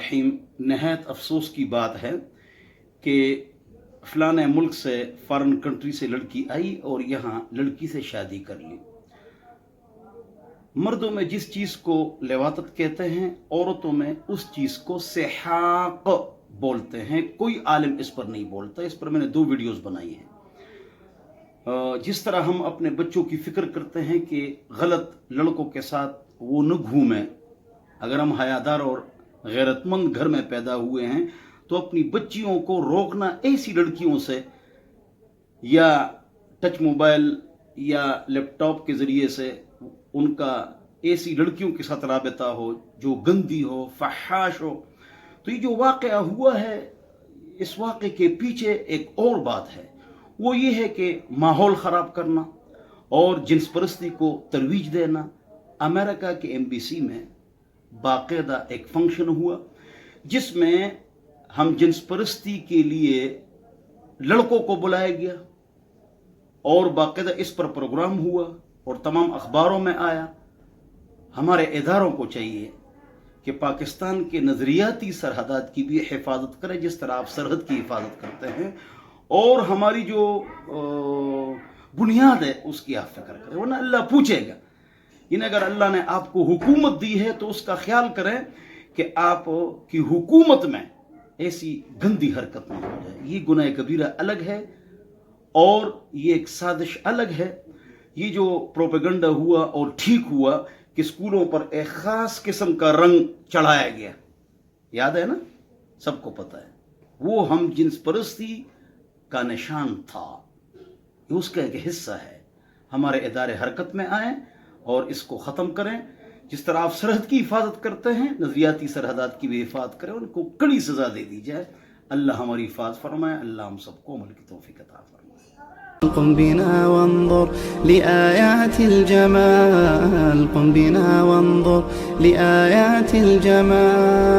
रहीम। नहायत अफसोस की बात है कि फलाने मुल्क से फॉरेन कंट्री से लड़की आई और यहाँ लड़की से शादी कर ली। मर्दों में जिस चीज़ को लवातत कहते हैं, औरतों में उस चीज़ को सेहाक बोलते हैं। कोई आलिम इस पर नहीं बोलता। इस पर मैंने 2 वीडियोस बनाई हैं। जिस तरह हम अपने बच्चों की फ़िक्र करते हैं कि गलत लड़कों के साथ वो न घूमें, अगर हम हयादार और गैरतमंद घर में पैदा हुए हैं तो अपनी बच्चियों को रोकना ऐसी लड़कियों से, या टच मोबाइल या लैपटॉप के ज़रिए से उनका ऐसी लड़कियों के साथ राबता हो जो गंदी हो, फहाश हो। तो ये जो वाक़या हुआ है, इस वाक़े के पीछे एक और बात है। वो ये है कि माहौल ख़राब करना और जिन्स परस्ती को तरवीज देना। अमेरिका के एम्बेसी में बाकायदा एक फंक्शन हुआ जिसमें हम जिन्स परस्ती के लिए लड़कों को बुलाया गया और बाकायदा इस पर प्रोग्राम हुआ और तमाम अखबारों में आया। हमारे इदारों को चाहिए कि पाकिस्तान के नज़रियाती सरहदात की भी हिफाजत करें जिस तरह आप सरहद की हिफाजत करते हैं, और हमारी जो बुनियाद है उसकी आप फिक्र करें, वरना अल्लाह पूछेगा। इन अगर अल्लाह ने आपको हुकूमत दी है तो उसका ख्याल करें कि आप की हुकूमत में ऐसी गंदी हरकत ना हो जाए। ये गुनाह कबीरा अलग है और ये एक साजिश अलग है। ये जो प्रोपेगेंडा हुआ और ठीक हुआ कि स्कूलों पर एक ख़ास किस्म का रंग चढ़ाया गया, याद है ना, सबको पता है। वो हम जिन्स परस्ती का निशान था, ये उसका एक हिस्सा है। हमारे इदारे हरकत में आए और इसको ख़त्म करें। जिस तरह आप सरहद की हिफाजत करते हैं, नज़रियाती सरहदात की भी हिफाजत करें, उनको कड़ी सज़ा दे दी जाए। अल्लाह हमारी हिफाजत फरमाए। अल्लाह हम सबको अमल की तौफीक अता फरमाए। قم بنا وانظر لآيات الجمال، قم بنا وانظر لآيات الجمال.